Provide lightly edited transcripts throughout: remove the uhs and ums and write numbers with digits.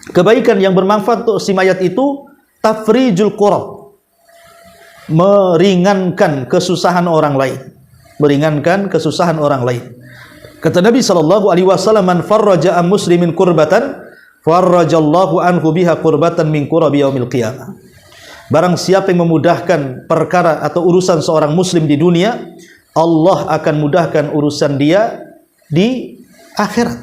Kebaikan yang bermanfaat untuk si mayat itu tafrijul kurab, meringankan kesusahan orang lain, meringankan kesusahan orang lain. Kata Nabi SAW, man farraja an muslimin kurbatan farrajallahu anhu biha kurbatan min kurabi yaumil qiyamah. Barang siapa yang memudahkan perkara atau urusan seorang muslim di dunia, Allah akan mudahkan urusan dia di akhirat,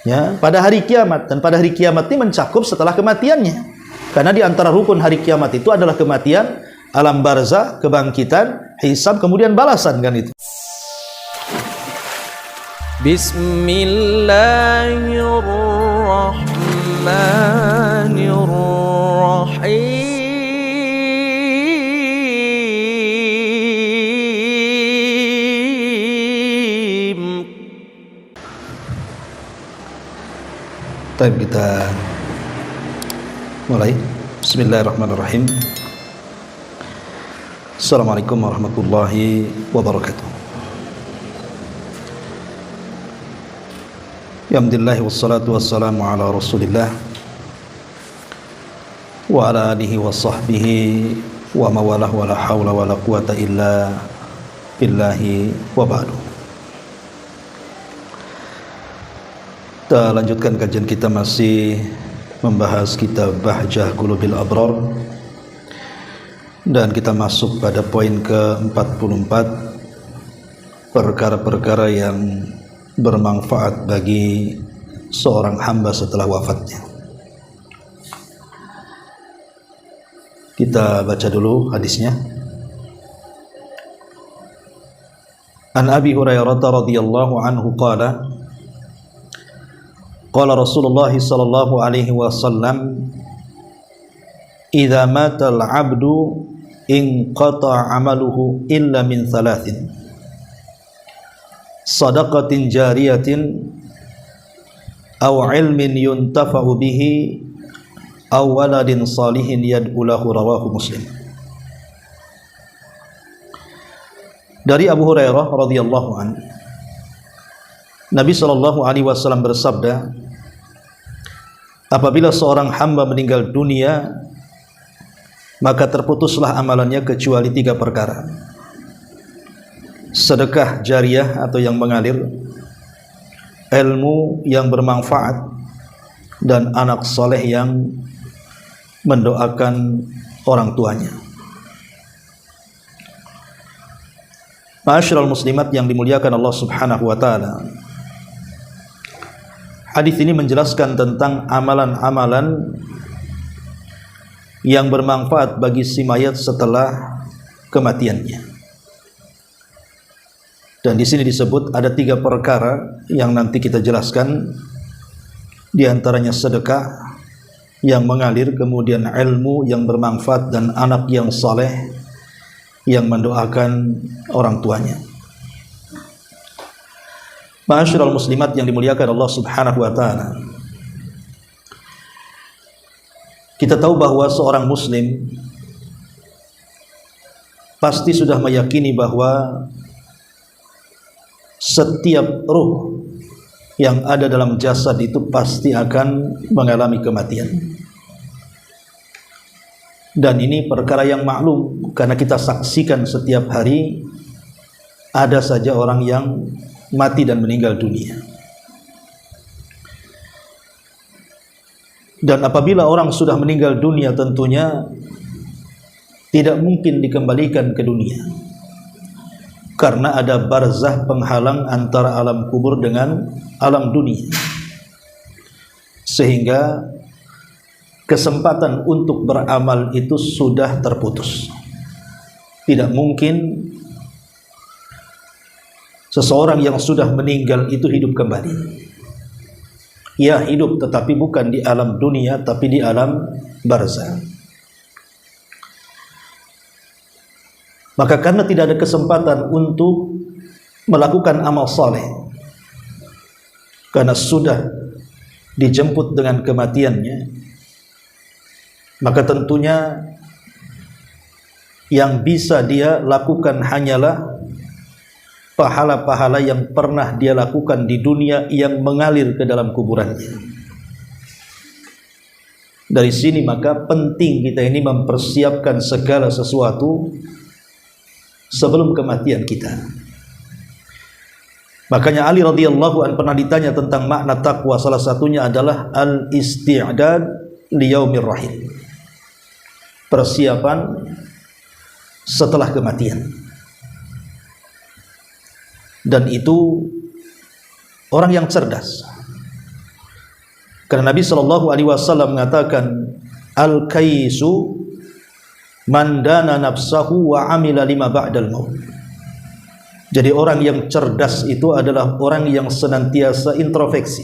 ya, pada hari kiamat. Dan pada hari kiamat ini mencakup setelah kematiannya, karena di antara rukun hari kiamat itu adalah kematian, alam barzah, kebangkitan, hisab, kemudian balasan, kan itu. Bismillahirrahmanirrahim. Baik, kita mulai. Bismillahirrahmanirrahim. Assalamualaikum warahmatullahi wabarakatuh. Alhamdulillah wassalatu wassalamu ala Rasulillah wa ala alihi wa sahbihi wa mawalah wa la hawla wa la quwata illa billahi wa ba'du. Kita lanjutkan kajian kita, masih membahas kitab Bahjah Qulubil Abrar, dan kita masuk pada poin ke-44, perkara-perkara yang bermanfaat bagi seorang hamba setelah wafatnya. Kita baca dulu hadisnya. An Abi Hurairah radhiyallahu anhu qala qala Rasulullah sallallahu alaihi wasallam, idza mata al-'abdu inqata 'amaluhu illa min thalathin: sadaqatin jariyatin aw 'ilmin yuntafa'u bihi aw waladin salihin yad'u lahu. Rawahu Muslim. Dari Abu Hurairah radhiyallahu anhu, Nabi sallallahu alaihi wasallam bersabda, apabila seorang hamba meninggal dunia, maka terputuslah amalannya kecuali 3 perkara: sedekah jariyah atau yang mengalir, ilmu yang bermanfaat, dan anak soleh yang mendoakan orang tuanya. Ma'asyiral muslimat yang dimuliakan Allah Subhanahu wa taala, hadis ini menjelaskan tentang amalan-amalan yang bermanfaat bagi si mayat setelah kematiannya. Dan di sini disebut ada 3 perkara yang nanti kita jelaskan. Di antaranya sedekah yang mengalir, kemudian ilmu yang bermanfaat, dan anak yang saleh yang mendoakan orang tuanya. Ma'asyiral muslimat yang dimuliakan Allah Subhanahu wa taala, kita tahu bahwa seorang muslim pasti sudah meyakini bahwa setiap ruh yang ada dalam jasad itu pasti akan mengalami kematian. Dan ini perkara yang maklum, karena kita saksikan setiap hari ada saja orang yang mati dan meninggal dunia. Dan apabila orang sudah meninggal dunia, tentunya tidak mungkin dikembalikan ke dunia, karena ada barzah penghalang antara alam kubur dengan alam dunia, sehingga kesempatan untuk beramal itu sudah terputus. Tidak mungkin seseorang yang sudah meninggal itu hidup kembali. Ya, hidup, tetapi bukan di alam dunia, tapi di alam barzah. Maka karena tidak ada kesempatan untuk melakukan amal saleh, karena sudah dijemput dengan kematiannya, maka tentunya yang bisa dia lakukan hanyalah pahala-pahala yang pernah dia lakukan di dunia yang mengalir ke dalam kuburannya. Dari sini maka penting kita ini mempersiapkan segala sesuatu sebelum kematian kita. Makanya Ali radhiyallahu anhu pernah ditanya tentang makna takwa, salah satunya adalah al-isti'dad liyaumir rahim. Persiapan setelah kematian. Dan itu orang yang cerdas. Karena Nabi SAW mengatakan al-kaisu man dana nafsahu wa amila lima ba'dal maut. Jadi orang yang cerdas itu adalah orang yang senantiasa introspeksi,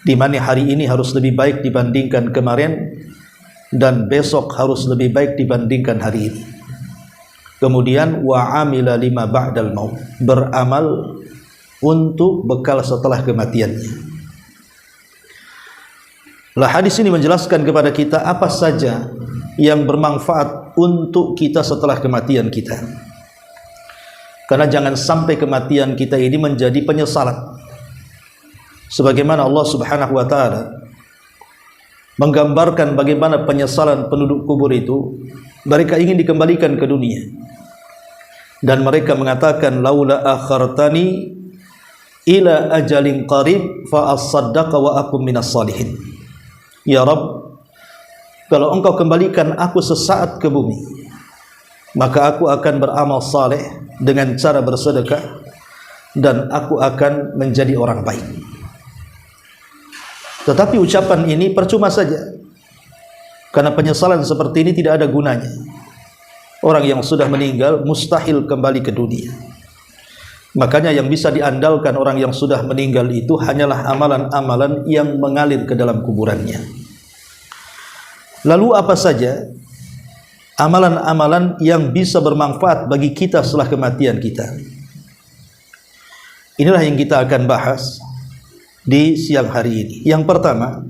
di mana hari ini harus lebih baik dibandingkan kemarin, dan besok harus lebih baik dibandingkan hari ini. Kemudian wa amila lima ba'dal maut, beramal untuk bekal setelah kematiannya. Lah hadis ini menjelaskan kepada kita apa saja yang bermanfaat untuk kita setelah kematian kita. Karena jangan sampai kematian kita ini menjadi penyesalan. Sebagaimana Allah Subhanahu wa taala menggambarkan bagaimana penyesalan penduduk kubur itu, mereka ingin dikembalikan ke dunia. Dan mereka mengatakan laula akhartani ila ajalin qarib fa asaddaqa wa akum minas salihin. Ya Rabb, kalau engkau kembalikan aku sesaat ke bumi, maka aku akan beramal saleh dengan cara bersedekah, dan aku akan menjadi orang baik. Tetapi ucapan ini percuma saja, karena penyesalan seperti ini tidak ada gunanya. Orang yang sudah meninggal mustahil kembali ke dunia. Makanya yang bisa diandalkan orang yang sudah meninggal itu hanyalah amalan-amalan yang mengalir ke dalam kuburannya. Lalu apa saja amalan-amalan yang bisa bermanfaat bagi kita setelah kematian kita? Inilah yang kita akan bahas di siang hari ini. Yang pertama,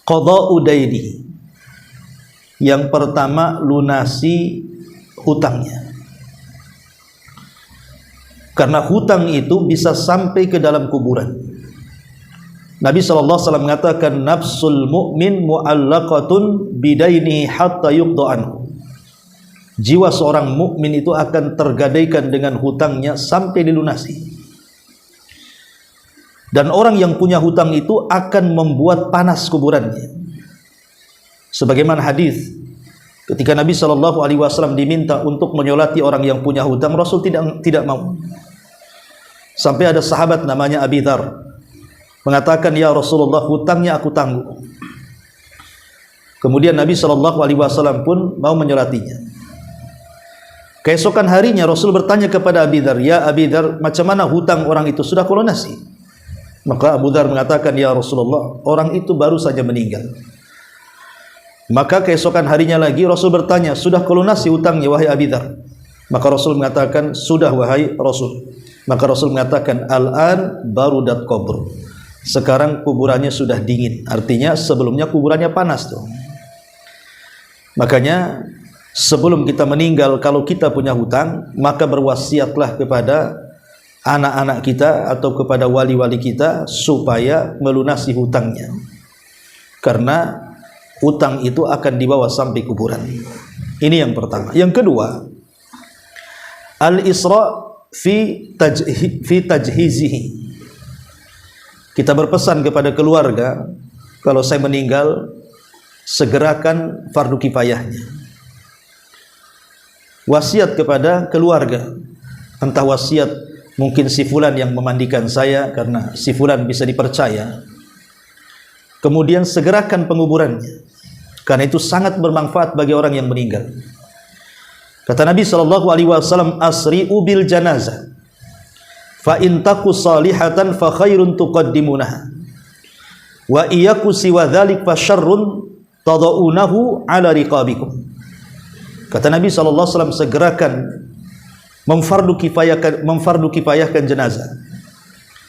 qada'u daini. Yang pertama, lunasi hutangnya. Karena hutang itu bisa sampai ke dalam kuburan. Nabi SAW mengatakan nafsul mu'min mu'allaqatun bidaini hatta yuqda anhu. Jiwa seorang mukmin itu akan tergadaikan dengan hutangnya sampai dilunasi. Dan orang yang punya hutang itu akan membuat panas kuburannya. Sebagaimana hadis ketika Nabi SAW diminta untuk menyolati orang yang punya hutang, Rasul tidak mau. Sampai ada sahabat namanya Abi Dzar mengatakan, ya Rasulullah, hutangnya aku tanggung. Kemudian Nabi SAW pun mau menyolatinya. Keesokan harinya Rasul bertanya kepada Abi Dzar, ya Abi Dzar, macam mana hutang orang itu, sudah kau lunasi? Maka Abu Dzar mengatakan, ya Rasulullah, orang itu baru saja meninggal. Maka keesokan harinya lagi Rasul bertanya, sudah kau lunasi hutangnya wahai Abi Dzar? Maka Rasul mengatakan, sudah wahai Rasul. Maka Rasul mengatakan, al-an barudat qabr. Sekarang kuburannya sudah dingin. Artinya sebelumnya kuburannya panas tuh. Makanya sebelum kita meninggal, kalau kita punya hutang, maka berwasiatlah kepada anak-anak kita atau kepada wali-wali kita supaya melunasi hutangnya. Karena hutang itu akan dibawa sampai kuburan. Ini yang pertama. Yang kedua, al-isra' fi tajhizihi. Kita berpesan kepada keluarga, kalau saya meninggal, segerakan fardu kifayahnya. Wasiat kepada keluarga, entah wasiat mungkin si fulan yang memandikan saya karena si fulan bisa dipercaya. Kemudian segerakan penguburannya, karena itu sangat bermanfaat bagi orang yang meninggal. Kata Nabi SAW, asri'u bil janazah, fa in taku salihatan fa khairun tuqaddimunaha, wa iyaku siwa dhalik fa syarrun tada'unahu ala riqabikum. Kata Nabi SAW, segerakan memfardu kifayahkan jenazah.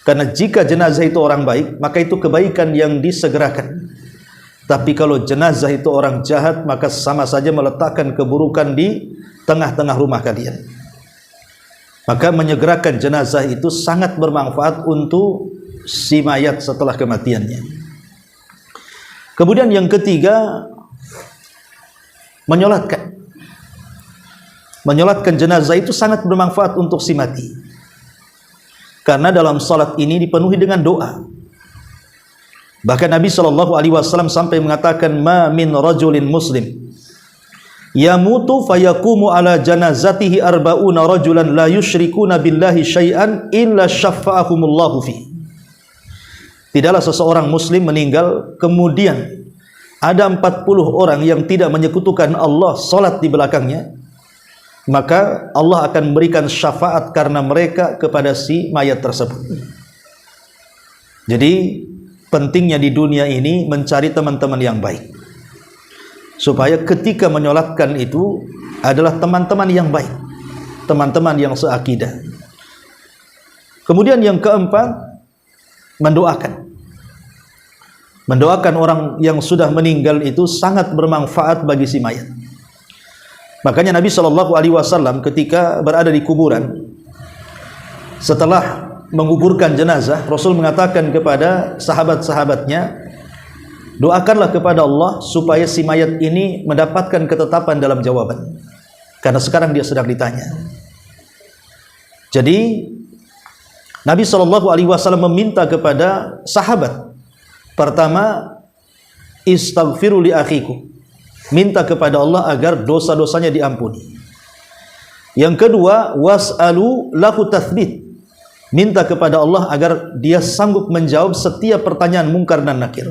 Karena jika jenazah itu orang baik, maka itu kebaikan yang disegerakan. Tapi kalau jenazah itu orang jahat, maka sama saja meletakkan keburukan di tengah-tengah rumah kalian. Maka menyegerakan jenazah itu sangat bermanfaat untuk si mayat setelah kematiannya. Kemudian yang ketiga, menyolatkan. Menyolatkan jenazah itu sangat bermanfaat untuk si mati. Karena dalam salat ini dipenuhi dengan doa. Bahkan Nabi SAW sampai mengatakan, ma min rajulin muslim yamutu fayakumu ala janazatihi arba'una rajulan la yusyrikuna billahi syai'an illa syafa'ahumullahu fi. Tidaklah seseorang muslim meninggal kemudian ada 40 orang yang tidak menyekutukan Allah salat di belakangnya, maka Allah akan memberikan syafaat karena mereka kepada si mayat tersebut. Jadi pentingnya di dunia ini mencari teman-teman yang baik, supaya ketika menyolatkan itu adalah teman-teman yang baik, teman-teman yang seakidah. Kemudian yang keempat, mendoakan. Mendoakan orang yang sudah meninggal itu sangat bermanfaat bagi si mayat. Makanya Nabi SAW ketika berada di kuburan, setelah menguburkan jenazah, Rasul mengatakan kepada sahabat-sahabatnya, doakanlah kepada Allah supaya si mayat ini mendapatkan ketetapan dalam jawaban, karena sekarang dia sedang ditanya. Jadi Nabi SAW meminta kepada sahabat, pertama, istaghfiru li akhikum, minta kepada Allah agar dosa-dosanya diampuni. Yang kedua, was'alu lahu tathbit, minta kepada Allah agar dia sanggup menjawab setiap pertanyaan mungkar dan nakir.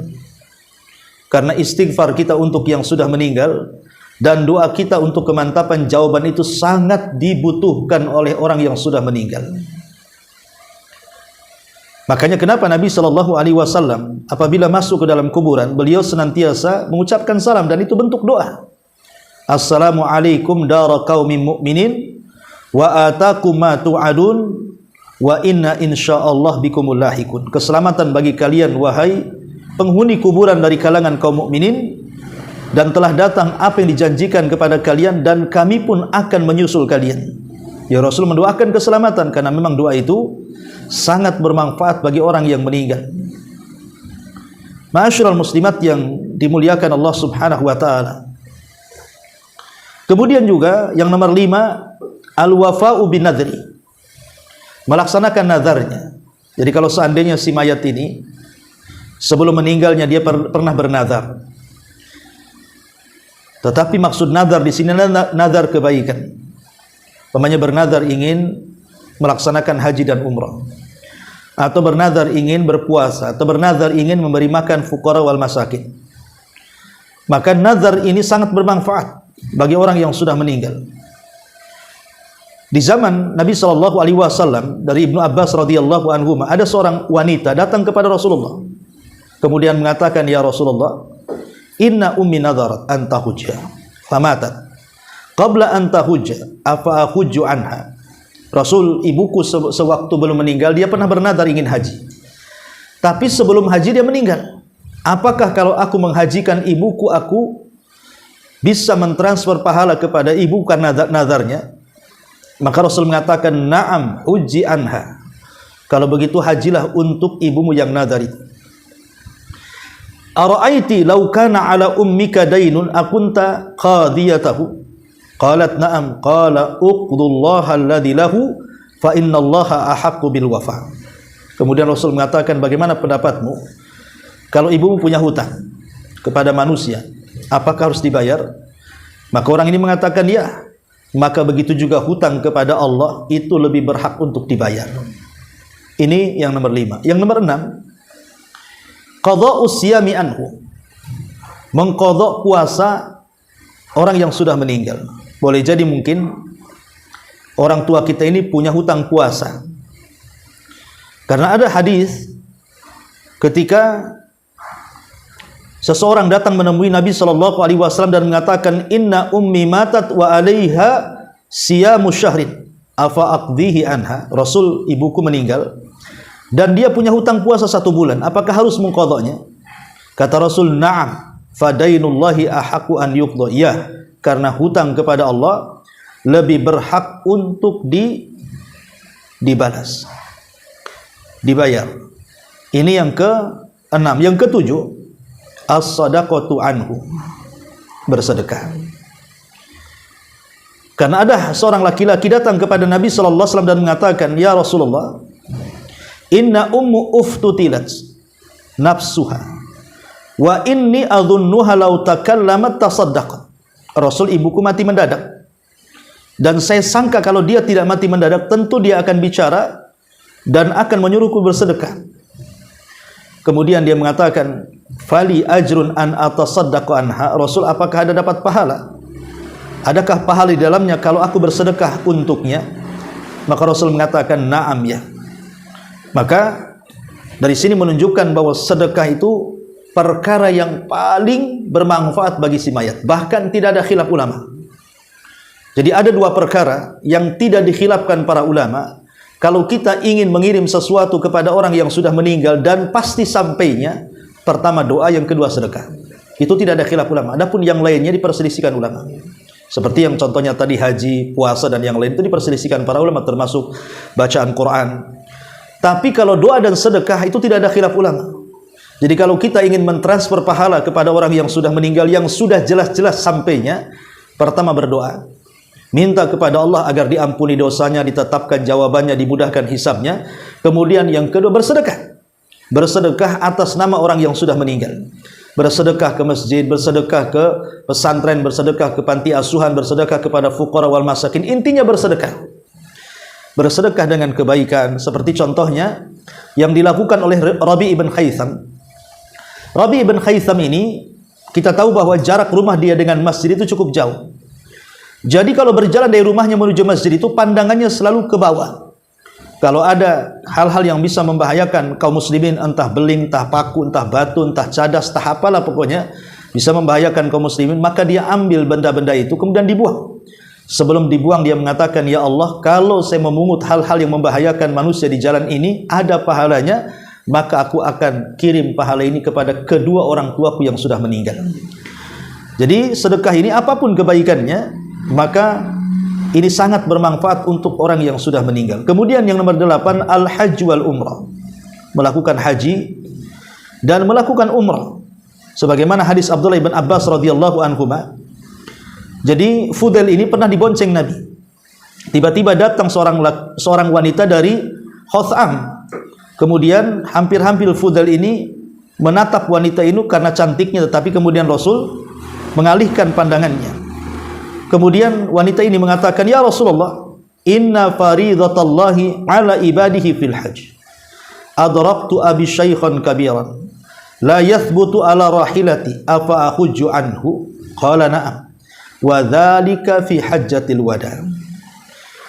Karena istighfar kita untuk yang sudah meninggal dan doa kita untuk kemantapan jawaban itu sangat dibutuhkan oleh orang yang sudah meninggal. Makanya kenapa Nabi SAW apabila masuk ke dalam kuburan, beliau senantiasa mengucapkan salam, dan itu bentuk doa. Assalamualaikum dara qaumin mu'minin wa atakum ma tu'adun wa inna insyaallah bikumul lahikun. Keselamatan bagi kalian wahai penghuni kuburan dari kalangan kaum mukminin, dan telah datang apa yang dijanjikan kepada kalian, dan kami pun akan menyusul kalian. Ya, Rasul mendoakan keselamatan karena memang doa itu sangat bermanfaat bagi orang yang meninggal. Ma'asyiral muslimat yang dimuliakan Allah Subhanahu wa taala. Kemudian juga yang nomor 5, al-wafa'u bin nadri, melaksanakan nazarnya. Jadi kalau seandainya si mayat ini sebelum meninggalnya dia pernah bernazar, tetapi maksud nazar di sini nazar kebaikan. Umpamanya bernazar ingin melaksanakan haji dan umrah, atau bernazar ingin berpuasa, atau bernazar ingin memberi makan fuqara wal masakin. Maka nazar ini sangat bermanfaat bagi orang yang sudah meninggal. Di zaman Nabi SAW, dari Ibnu Abbas radhiyallahu anhu, ada seorang wanita datang kepada Rasulullah, kemudian mengatakan, ya Rasulullah, inna ummi nadarat an tahujja famatat qabla an tahujja afa ahujju anha. Rasul, ibuku sewaktu belum meninggal dia pernah bernazar ingin haji, tapi sebelum haji dia meninggal. Apakah kalau aku menghajikan ibuku, aku bisa mentransfer pahala kepada ibu karena nazarnya? Maka Rasul mengatakan, na'am hujji anha, kalau begitu hajilah untuk ibumu yang nazar itu. Ara'aiti law kana ala ummika dainun akunta qadiyatahu? Qalat na'am. Qala uqdullaha alladhi lahu fa innallaha ahaqqu bil wafa. Kemudian Rasul mengatakan, bagaimana pendapatmu kalau ibumu punya hutang kepada manusia, apakah harus dibayar? Maka orang ini mengatakan ya. Maka begitu juga hutang kepada Allah itu lebih berhak untuk dibayar. Ini yang nomor 5. Yang nomor 6, qadha'u siyami anhu, mengqadha puasa orang yang sudah meninggal. Boleh jadi mungkin orang tua kita ini punya hutang puasa. Karena ada hadis ketika seseorang datang menemui Nabi SAW dan mengatakan, inna ummi matat wa alaiha siyamu syahrin afa aqdihi anha. Rasul, ibuku meninggal dan dia punya hutang puasa 1 bulan, apakah harus mengqadhanya? Kata Rasul, na'am fadainullahi ahaqqu an yuqda. Ya, karena hutang kepada Allah lebih berhak untuk dibalas, dibayar. Ini yang ke-6. Yang ke-7, as-sadaqatu anhu, bersedekah. Karena ada seorang laki-laki datang kepada Nabi sallallahu alaihi wasallam dan mengatakan, "Ya Rasulullah, inna ummu uftutilat nafsuha wa inni adhunnuha law takallamat tasaddaqat." Rasul, ibuku mati mendadak dan saya sangka kalau dia tidak mati mendadak tentu dia akan bicara dan akan menyuruhku bersedekah. Kemudian dia mengatakan, "Fali ajrun an atasaddaqu anha." Rasul, apakah ada dapat pahala? Adakah pahala di dalamnya kalau aku bersedekah untuknya? Maka Rasul mengatakan, "Na'am, ya." Maka dari sini menunjukkan bahwa sedekah itu perkara yang paling bermanfaat bagi si mayat. Bahkan tidak ada khilaf ulama. Jadi ada dua perkara yang tidak dikhilafkan para ulama. Kalau kita ingin mengirim sesuatu kepada orang yang sudah meninggal dan pasti sampainya, pertama doa, yang kedua sedekah. Itu tidak ada khilaf ulama. Adapun yang lainnya diperselisihkan ulama. Seperti yang contohnya tadi haji, puasa dan yang lain itu diperselisihkan para ulama, termasuk bacaan Quran. Tapi kalau doa dan sedekah itu tidak ada khilaf ulama. Jadi kalau kita ingin mentransfer pahala kepada orang yang sudah meninggal, yang sudah jelas-jelas sampainya, pertama berdoa, minta kepada Allah agar diampuni dosanya, ditetapkan jawabannya, dimudahkan hisabnya. Kemudian yang kedua bersedekah. Bersedekah atas nama orang yang sudah meninggal. Bersedekah ke masjid, bersedekah ke pesantren, bersedekah ke panti asuhan, bersedekah kepada fuqara wal masakin. Intinya bersedekah. Bersedekah dengan kebaikan, seperti contohnya yang dilakukan oleh Rabi ibn Khaytham. Rabi ibn Khaytham ini, kita tahu bahwa jarak rumah dia dengan masjid itu cukup jauh. Jadi kalau berjalan dari rumahnya menuju masjid itu pandangannya selalu ke bawah. Kalau ada hal-hal yang bisa membahayakan kaum muslimin, entah beling, entah paku, entah batu, entah cadas, entah apalah pokoknya bisa membahayakan kaum muslimin, maka dia ambil benda-benda itu kemudian dibuang. Sebelum dibuang dia mengatakan, "Ya Allah, kalau saya memungut hal-hal yang membahayakan manusia di jalan ini ada pahalanya, maka aku akan kirim pahala ini kepada kedua orang tuaku yang sudah meninggal." Jadi sedekah ini apapun kebaikannya, maka ini sangat bermanfaat untuk orang yang sudah meninggal. Kemudian yang nomor 8, al-hajj wal umrah. Melakukan haji dan melakukan umrah. Sebagaimana hadis Abdullah bin Abbas radhiyallahu anhuma. Jadi Fudail ini pernah dibonceng Nabi. Tiba-tiba datang seorang wanita dari Khutham. Kemudian hampir-hampir Fudail ini menatap wanita ini karena cantiknya, tetapi kemudian Rasul mengalihkan pandangannya. Kemudian wanita ini mengatakan, "Ya Rasulullah, inna faridatallahi ala ibadihi fil hajj. Adraktu abi syaikhan kabiran, la yathbutu ala rahilati, afa ahujju anhu?" Qala na'am. Wa dzalika fi hajjatil wada.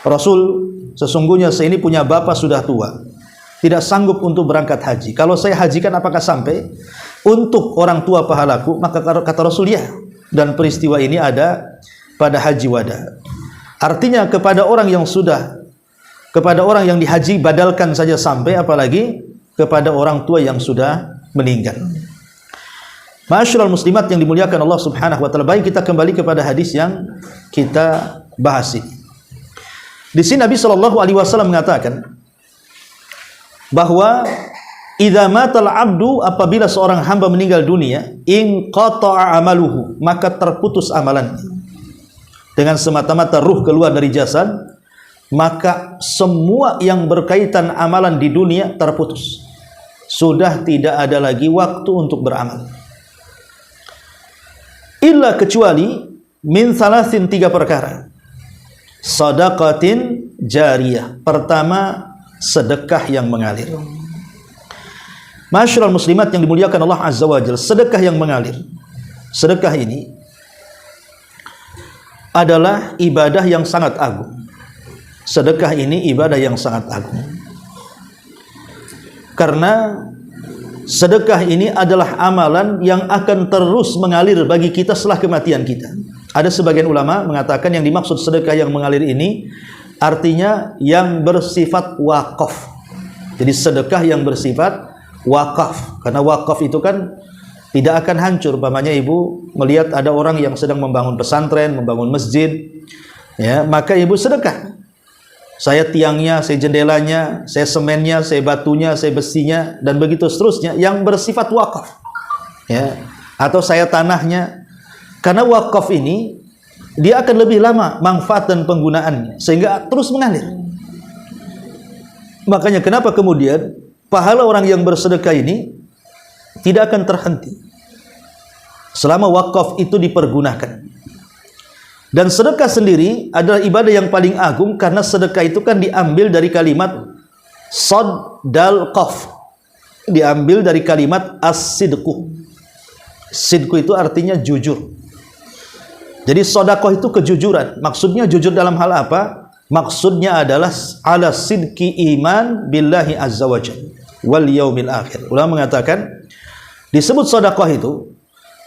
Rasul, sesungguhnya saya ini punya bapak sudah tua, tidak sanggup untuk berangkat haji. Kalau saya hajikan apakah sampai? Untuk orang tua pahalaku, maka kata Rasul, ya. Dan peristiwa ini ada pada haji wada. Artinya kepada orang yang dihaji badalkan saja sampai, apalagi kepada orang tua yang sudah meninggal. Ma'asyiral muslimat yang dimuliakan Allah Subhanahu wa taala, baik kita kembali kepada hadis yang kita bahas ini. Di sini Nabi sallallahu alaihi wasallam mengatakan bahwa idza matal abdu, apabila seorang hamba meninggal dunia, in qata'a amaluhu, maka terputus amalannya. Dengan semata-mata ruh keluar dari jasad, maka semua yang berkaitan amalan di dunia terputus. Sudah tidak ada lagi waktu untuk beramal. Illa, kecuali min salasin, 3 perkara. Sadaqatin jariyah. Pertama, sedekah yang mengalir. Ma'asyiral muslimat yang dimuliakan Allah Azza wa Jalla, sedekah yang mengalir. Sedekah ini adalah ibadah yang sangat agung. Sedekah ini ibadah yang sangat agung. Karena sedekah ini adalah amalan yang akan terus mengalir bagi kita setelah kematian kita. Ada sebagian ulama mengatakan yang dimaksud sedekah yang mengalir ini artinya yang bersifat wakaf. Jadi sedekah yang bersifat wakaf. Karena wakaf itu kan tidak akan hancur. Umpamanya ibu melihat ada orang yang sedang membangun pesantren, membangun masjid, ya, maka ibu sedekah. Saya tiangnya, saya jendelanya, saya semennya, saya batunya, saya besinya, dan begitu seterusnya yang bersifat wakaf. Ya, atau saya tanahnya. Karena wakaf ini dia akan lebih lama manfaat dan penggunaannya sehingga terus mengalir. Makanya kenapa kemudian pahala orang yang bersedekah ini tidak akan terhenti selama wakaf itu dipergunakan. Dan sedekah sendiri adalah ibadah yang paling agung karena sedekah itu kan diambil dari kalimat sad dal qaf, diambil dari kalimat as-sidqu. Sidqu itu artinya jujur. Jadi sedekah itu kejujuran. Maksudnya jujur dalam hal apa? Maksudnya adalah ala sidqi iman billahi azza wajalla wal yaumil akhir. Ulama mengatakan disebut sedekah itu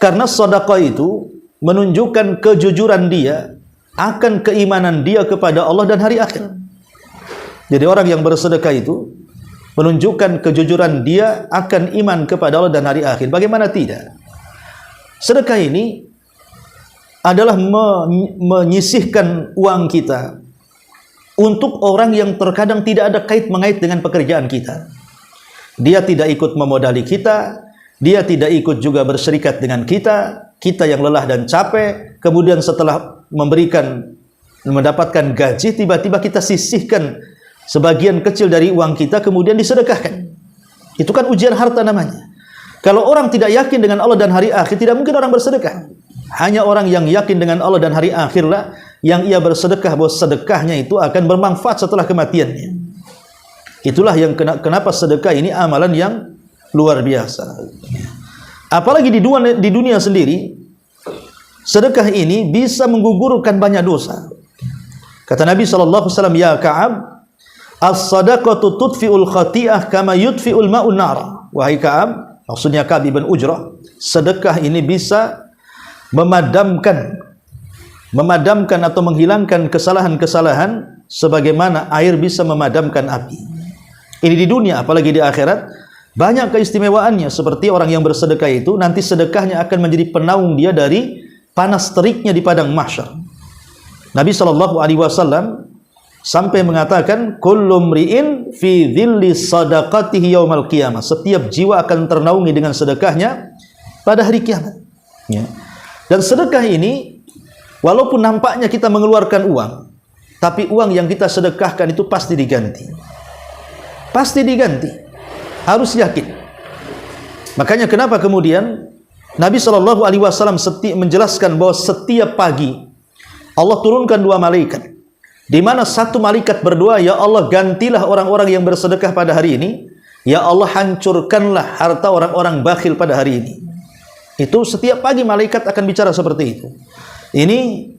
karena sedekah itu menunjukkan kejujuran dia akan keimanan dia kepada Allah dan hari akhir. Jadi orang yang bersedekah itu menunjukkan kejujuran dia akan iman kepada Allah dan hari akhir. Bagaimana tidak? Sedekah ini adalah menyisihkan uang kita untuk orang yang terkadang tidak ada kait-mengait dengan pekerjaan kita. Dia tidak ikut memodali kita, dia tidak ikut juga berserikat dengan kita yang lelah dan capek, kemudian setelah mendapatkan gaji, tiba-tiba kita sisihkan sebagian kecil dari uang kita, kemudian disedekahkan. Itu kan ujian harta namanya. Kalau orang tidak yakin dengan Allah dan hari akhir, tidak mungkin orang bersedekah. Hanya orang yang yakin dengan Allah dan hari akhirlah yang ia bersedekah, bahwa sedekahnya itu akan bermanfaat setelah kematiannya. Itulah yang kenapa sedekah ini amalan yang luar biasa. Apalagi di dunia sendiri, sedekah ini bisa menggugurkan banyak dosa. Kata Nabi SAW, ya Ka'ab, as-sadaqatu tudfi'ul khati'ah kama yudfi'ul ma'un nar. Wahai Ka'ab, maksudnya Ka'ab ibn Ujrah, sedekah ini bisa memadamkan atau menghilangkan kesalahan-kesalahan sebagaimana air bisa memadamkan api. Ini di dunia, apalagi di akhirat banyak keistimewaannya. Seperti orang yang bersedekah itu nanti sedekahnya akan menjadi penaung dia dari panas teriknya di padang mahsyar. Nabi SAW sampai mengatakan, kullu mri'in fi dhilli sadaqatihi yaumal qiyamah. Setiap jiwa akan ternaungi dengan sedekahnya pada hari kiamat. Ya. Dan sedekah ini walaupun nampaknya kita mengeluarkan uang, tapi uang yang kita sedekahkan itu pasti diganti. Pasti diganti. Harus yakin. Makanya kenapa kemudian Nabi SAW menjelaskan bahwa setiap pagi Allah turunkan 2 malaikat, di mana satu malaikat berdoa, ya Allah gantilah orang-orang yang bersedekah pada hari ini, ya Allah hancurkanlah harta orang-orang bakhil pada hari ini. Itu setiap pagi malaikat akan bicara seperti itu. Ini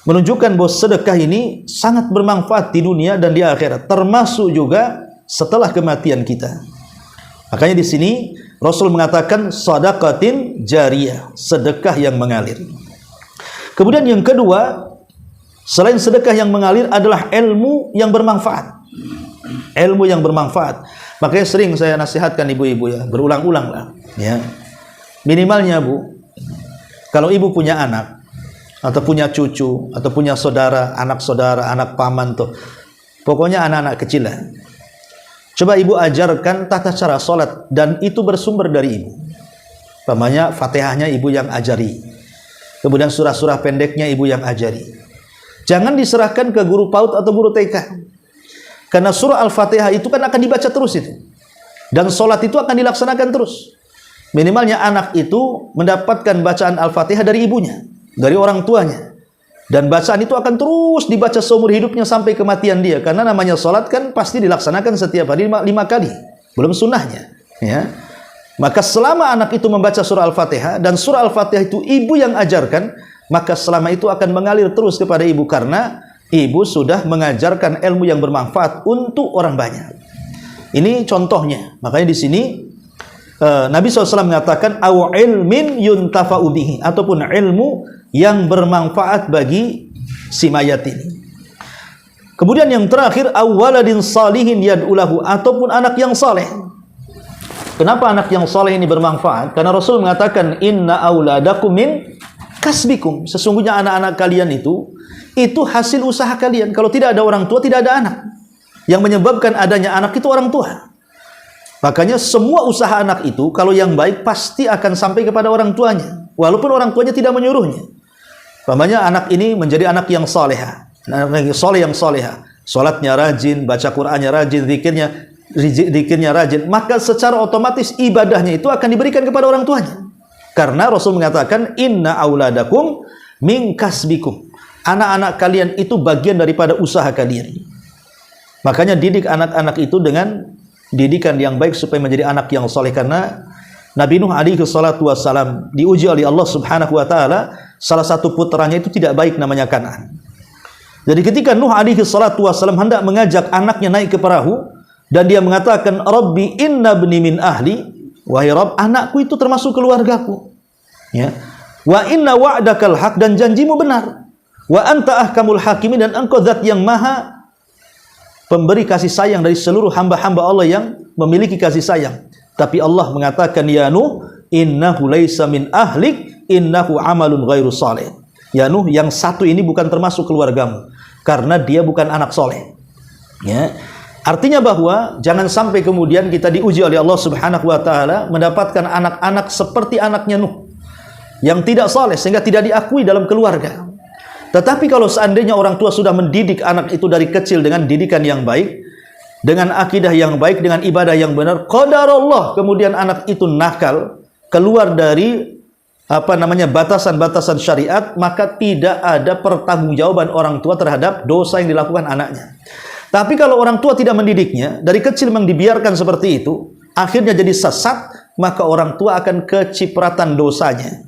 menunjukkan bahwa sedekah ini sangat bermanfaat di dunia dan di akhirat, termasuk juga setelah kematian kita. Makanya di sini Rasul mengatakan sadaqatin jariyah, sedekah yang mengalir. Kemudian yang kedua, selain sedekah yang mengalir adalah ilmu yang bermanfaat. Ilmu yang bermanfaat. Makanya sering saya nasihatkan ibu-ibu ya, berulang-ulang lah ya. Minimalnya Bu, kalau ibu punya anak atau punya cucu atau punya saudara, anak paman tuh, pokoknya anak-anak kecil lah, coba ibu ajarkan tata cara sholat, dan itu bersumber dari ibu. Umpamanya Fatihahnya ibu yang ajari, kemudian surah-surah pendeknya ibu yang ajari. Jangan diserahkan ke guru PAUD atau guru TK, karena surah Al-Fatihah itu kan akan dibaca terus itu, dan sholat itu akan dilaksanakan terus. Minimalnya anak itu mendapatkan bacaan Al-Fatihah dari ibunya, dari orang tuanya. Dan bacaan itu akan terus dibaca seumur hidupnya sampai kematian dia. Karena namanya sholat kan pasti dilaksanakan setiap hari 5 kali. Belum sunnahnya. Ya. Maka selama anak itu membaca surah Al-Fatihah, dan surah Al-Fatihah itu ibu yang ajarkan, maka selama itu akan mengalir terus kepada ibu. Karena ibu sudah mengajarkan ilmu yang bermanfaat untuk orang banyak. Ini contohnya. Makanya di sini Nabi SAW mengatakan aw ilmin yuntafa'u bihi, ataupun ilmu yang bermanfaat bagi si mayat ini. Kemudian yang terakhir awwaladin salihin yad'ulahu, ataupun anak yang saleh. Kenapa anak yang saleh ini bermanfaat? Karena Rasul mengatakan inna auladakum min kasbikum, sesungguhnya anak-anak kalian itu hasil usaha kalian. Kalau tidak ada orang tua, tidak ada anak. Yang menyebabkan adanya anak itu orang tua. Makanya semua usaha anak itu kalau yang baik pasti akan sampai kepada orang tuanya, walaupun orang tuanya tidak menyuruhnya. Umpamanya anak ini menjadi anak yang salehah, anak yang soleh yang salehah, salatnya rajin, baca Qur'annya rajin, zikirnya rajin, maka secara otomatis ibadahnya itu akan diberikan kepada orang tuanya. Karena Rasul mengatakan inna auladakum min kasbikum. Anak-anak kalian itu bagian daripada usaha kalian. Makanya didik anak-anak itu dengan didikan yang baik supaya menjadi anak yang soleh. Karena Nabi Nuh alaihi salatu wassalam diuji oleh Allah subhanahu wa ta'ala, salah satu putranya itu tidak baik, namanya Kan'an. Jadi ketika Nuh alaihi salatu wassalam hendak mengajak anaknya naik ke perahu, dan dia mengatakan, Rabbi inna bni min ahli, wahai Rabb, anakku itu termasuk keluargaku, ya. Wa inna wa'dakal haq, dan janjimu benar. Wa anta ahkamul hakimin, dan engkau zat yang maha pemberi kasih sayang dari seluruh hamba-hamba Allah yang memiliki kasih sayang. Tapi Allah mengatakan, ya Nuh, innahu laisa min ahlik, innahu amalun ghairu salih. Ya Nuh, yang satu ini bukan termasuk keluargamu, karena dia bukan anak soleh. Ya. Artinya bahwa jangan sampai kemudian kita diuji oleh Allah subhanahu wa ta'ala mendapatkan anak-anak seperti anaknya Nuh, yang tidak saleh sehingga tidak diakui dalam keluarga. Tetapi kalau seandainya orang tua sudah mendidik anak itu dari kecil dengan didikan yang baik, dengan akidah yang baik, dengan ibadah yang benar, qadarullah, kemudian anak itu nakal, keluar dari batasan-batasan syariat, maka tidak ada pertanggungjawaban orang tua terhadap dosa yang dilakukan anaknya. Tapi kalau orang tua tidak mendidiknya, dari kecil memang dibiarkan seperti itu, akhirnya jadi sesat, maka orang tua akan kecipratan dosanya.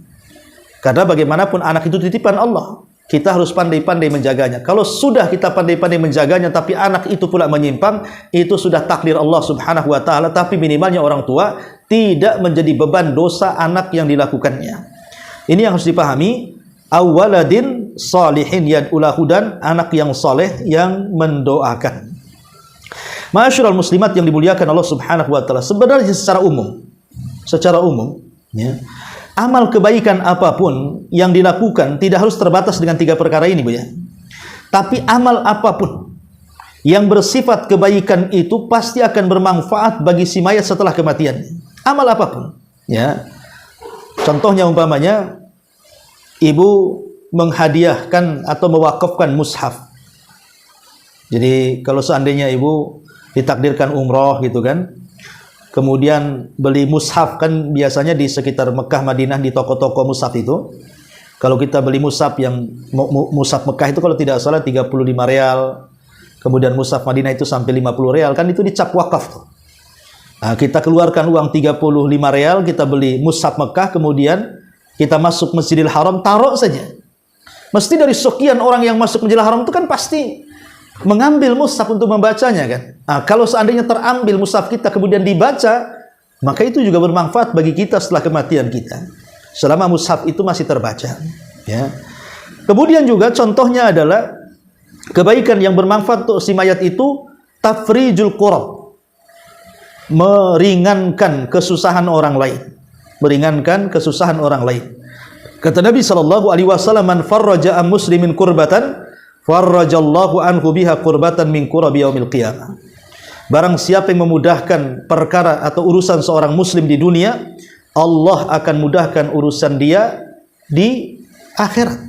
Karena bagaimanapun anak itu titipan Allah, kita harus pandai-pandai menjaganya. Kalau sudah kita pandai-pandai menjaganya, tapi anak itu pula menyimpang, itu sudah takdir Allah subhanahu wa ta'ala. Tapi minimalnya orang tua tidak menjadi beban dosa anak yang dilakukannya. Ini yang harus dipahami. Awaladin salihin yad'ulahu, dan anak yang saleh yang mendoakan. Ma'asyiral muslimat yang dimuliakan Allah subhanahu wa ta'ala, sebenarnya secara umum, ya, amal kebaikan apapun yang dilakukan tidak harus terbatas dengan 3 perkara ini, Bu, ya. Tapi amal apapun yang bersifat kebaikan itu pasti akan bermanfaat bagi si mayat setelah kematiannya. Amal apapun, ya. Contohnya umpamanya ibu menghadiahkan atau mewakafkan mushaf. Jadi kalau seandainya ibu ditakdirkan umroh gitu kan, kemudian beli mushaf, kan biasanya di sekitar Mekah Madinah di toko-toko mushaf itu, kalau kita beli mushaf yang mushaf Mekah itu kalau tidak salah 35 real, kemudian mushaf Madinah itu sampai 50 real, kan itu dicap wakaf tuh. Nah, kita keluarkan uang 35 real, kita beli mushaf Mekah, kemudian kita masuk Masjidil Haram, taruh saja. Mesti dari sekian orang yang masuk Masjidil Haram itu kan pasti mengambil mushaf untuk membacanya kan. Nah, kalau seandainya terambil mushaf kita kemudian dibaca, maka itu juga bermanfaat bagi kita setelah kematian kita, selama mushaf itu masih terbaca, ya. Kemudian juga contohnya adalah kebaikan yang bermanfaat untuk si mayat itu tafrijul qurab, meringankan kesusahan orang lain. Meringankan kesusahan orang lain. Kata Nabi SAW, man farraja an muslimin kurbatan, farrajallahu anhu biha kurbatan min kurabi yaumil qiyamah. Barang siapa yang memudahkan perkara atau urusan seorang muslim di dunia, Allah akan mudahkan urusan dia di akhirat,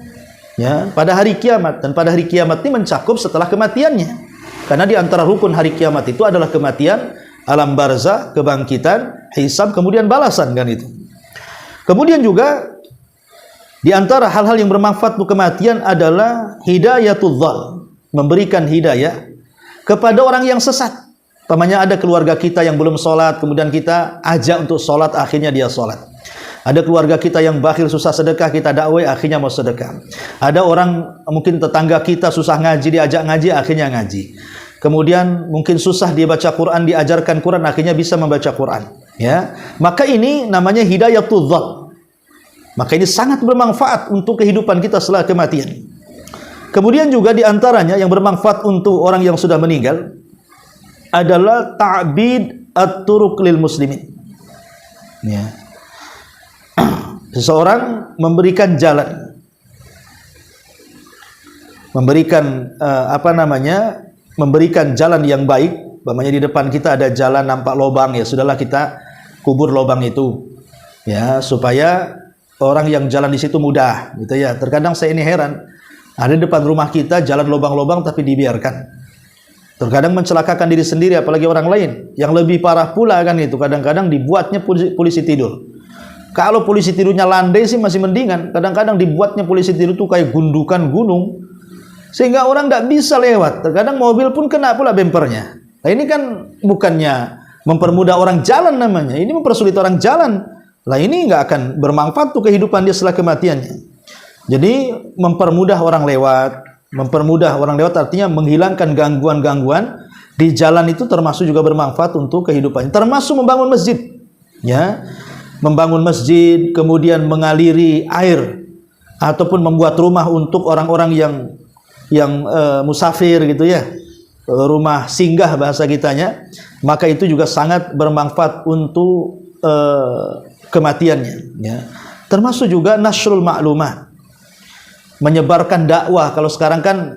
ya, pada hari kiamat. Dan pada hari kiamat ini mencakup setelah kematiannya. Karena di antara rukun hari kiamat itu adalah kematian, alam barzah, kebangkitan, hisab, kemudian balasan, kan itu. Kemudian juga di antara hal-hal yang bermanfaat untuk kematian adalah hidayatul dhal, memberikan hidayah kepada orang yang sesat. Umpamanya ada keluarga kita yang belum sholat, kemudian kita ajak untuk sholat, akhirnya dia sholat. Ada keluarga kita yang bakhil susah sedekah, kita dakwah, akhirnya mau sedekah. Ada orang mungkin tetangga kita susah ngaji, diajak ngaji, akhirnya ngaji. Kemudian mungkin susah dia baca Quran, diajarkan Quran, akhirnya bisa membaca Quran. Ya, maka ini namanya hidayatul dhal. Maka ini sangat bermanfaat untuk kehidupan kita setelah kematian. Kemudian juga di antaranya yang bermanfaat untuk orang yang sudah meninggal adalah ta'bid at-turuq lil muslimin. Ya. Seseorang memberikan jalan, memberikan memberikan jalan yang baik umpamanya di depan kita ada jalan nampak lubang, ya sudahlah kita kubur lubang itu, ya supaya orang yang jalan di situ mudah, gitu ya. Terkadang saya ini heran, ada di depan rumah kita jalan lubang-lubang tapi dibiarkan. Terkadang mencelakakan diri sendiri apalagi orang lain. Yang lebih parah pula kan itu, kadang-kadang dibuatnya polisi tidur. Kalau polisi tidurnya landai sih masih mendingan. Kadang-kadang dibuatnya polisi tidur tuh kayak gundukan gunung, sehingga orang tidak bisa lewat. Terkadang mobil pun kena pula bempernya. Nah ini kan bukannya mempermudah orang jalan namanya, ini mempersulit orang jalan. Lah ini nggak akan bermanfaat tuh kehidupan dia setelah kematiannya. Jadi mempermudah orang lewat. Mempermudah orang lewat artinya menghilangkan gangguan-gangguan di jalan itu termasuk juga bermanfaat untuk kehidupannya. Termasuk membangun masjid, ya, membangun masjid, kemudian mengaliri air, ataupun membuat rumah untuk orang-orang yang musafir gitu ya, rumah singgah bahasa kitanya, maka itu juga sangat bermanfaat untuk kematiannya. Ya. Termasuk juga nasrul ma'lumat, menyebarkan dakwah. Kalau sekarang kan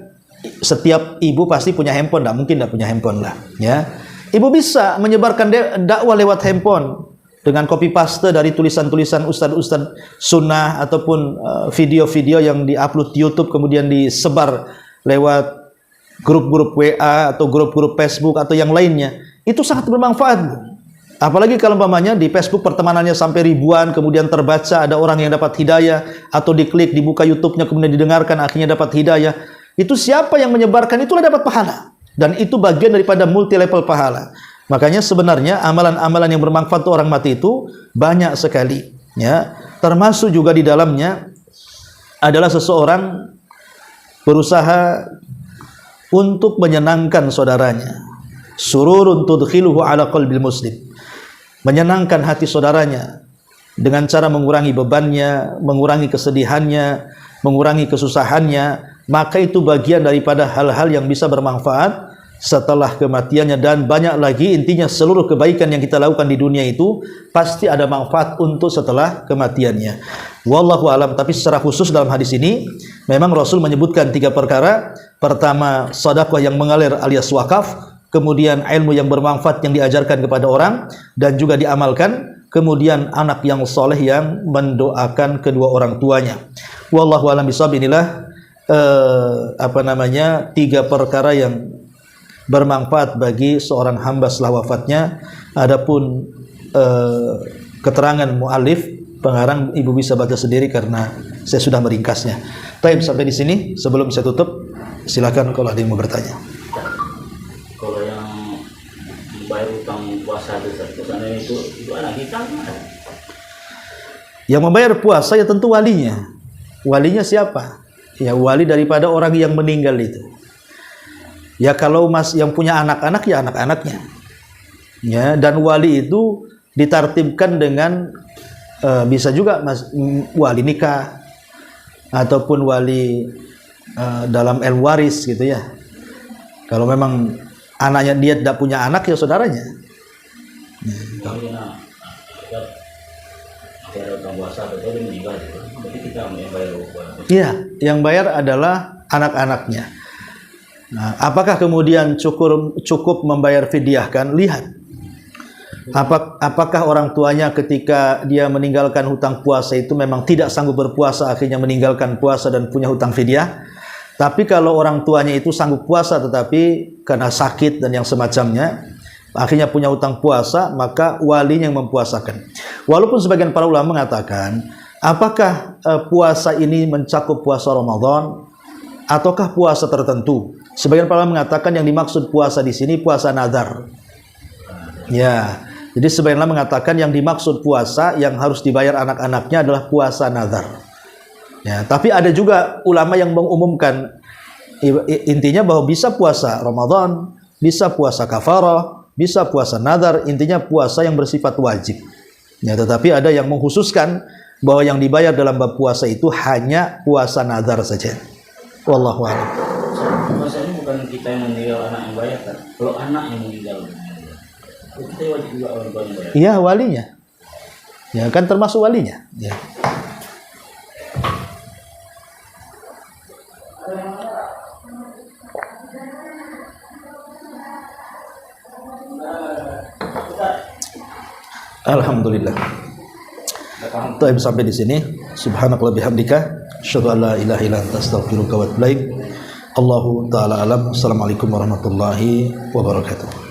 setiap ibu pasti punya handphone, tidak mungkin tidak punya handphone lah, ya. Ibu bisa menyebarkan dakwah lewat handphone dengan copy paste dari tulisan-tulisan ustaz-ustaz sunnah ataupun video-video yang diupload di YouTube kemudian disebar lewat grup-grup WA atau grup-grup Facebook atau yang lainnya. Itu sangat bermanfaat. Apalagi kalau umpamanya di Facebook pertemanannya sampai ribuan, kemudian terbaca ada orang yang dapat hidayah, atau diklik, dibuka YouTube-nya kemudian didengarkan akhirnya dapat hidayah. Itu siapa yang menyebarkan itulah dapat pahala. Dan itu bagian daripada multi level pahala. Makanya sebenarnya amalan-amalan yang bermanfaat untuk orang mati itu banyak sekali, ya. Termasuk juga di dalamnya adalah seseorang berusaha untuk menyenangkan saudaranya. Sururun tudkhiluhu ala qalbil muslim. Menyenangkan hati saudaranya dengan cara mengurangi bebannya, mengurangi kesedihannya, mengurangi kesusahannya, maka itu bagian daripada hal-hal yang bisa bermanfaat setelah kematiannya. Dan banyak lagi, intinya seluruh kebaikan yang kita lakukan di dunia itu pasti ada manfaat untuk setelah kematiannya. Wallahu alam. Tapi secara khusus dalam hadis ini memang Rasul menyebutkan 3 perkara. Pertama, sedekah yang mengalir alias wakaf. Kemudian ilmu yang bermanfaat yang diajarkan kepada orang dan juga diamalkan. Kemudian anak yang soleh yang mendoakan kedua orang tuanya. Wallahu a'lam bishawab. Inilah 3 perkara yang bermanfaat bagi seorang hamba setelah wafatnya. Adapun keterangan muallif pengarang ibu bisa baca sendiri karena saya sudah meringkasnya. Baik, sampai di sini. Sebelum saya tutup, silakan kalau ada yang mau bertanya. Kalau yang membayar utang puasa itu anak kita kan? Yang membayar puasa ya tentu walinya. Walinya siapa? Ya wali daripada orang yang meninggal itu. Ya kalau yang punya anak-anak ya anak-anaknya. Ya, dan wali itu ditartibkan dengan bisa juga wali nikah ataupun wali dalam waris gitu ya. Kalau memang anaknya dia tidak punya anak ya saudaranya. Iya, yang bayar adalah anak-anaknya. Nah, apakah kemudian cukup membayar fidyah kan? Lihat. Apakah orang tuanya ketika dia meninggalkan hutang puasa itu memang tidak sanggup berpuasa akhirnya meninggalkan puasa dan punya hutang fidyah? Tapi kalau orang tuanya itu sanggup puasa tetapi karena sakit dan yang semacamnya akhirnya punya hutang puasa, maka walinya yang mempuasakan. Walaupun sebagian para ulama mengatakan, apakah puasa ini mencakup puasa Ramadan ataukah puasa tertentu? Sebagian para ulama mengatakan yang dimaksud puasa di sini puasa nazar. Ya, jadi sebagian ulama mengatakan yang dimaksud puasa yang harus dibayar anak-anaknya adalah puasa nazar. Ya, tapi ada juga ulama yang mengumumkan intinya bahwa bisa puasa Ramadan, bisa puasa kafarah, bisa puasa nazar, intinya puasa yang bersifat wajib. Ya, tetapi ada yang mengkhususkan bahwa yang dibayar dalam bab puasa itu hanya puasa nazar saja. Wallahu a'lam. Puasa ini bukan kita yang meninggal, anak yang bayar kan? Kalau anak yang meninggal, kita wajib juga orang tua yang bayar. Iya, walinya. Ya, kan termasuk walinya. Ya. Alhamdulillah. Taib sampai di sini. Subhanakallah bihamdika asyhadu an la ilaha illa anta astaghfiruka wa atubu ilaik. Allahu taala alam. Assalamualaikum warahmatullahi wabarakatuh.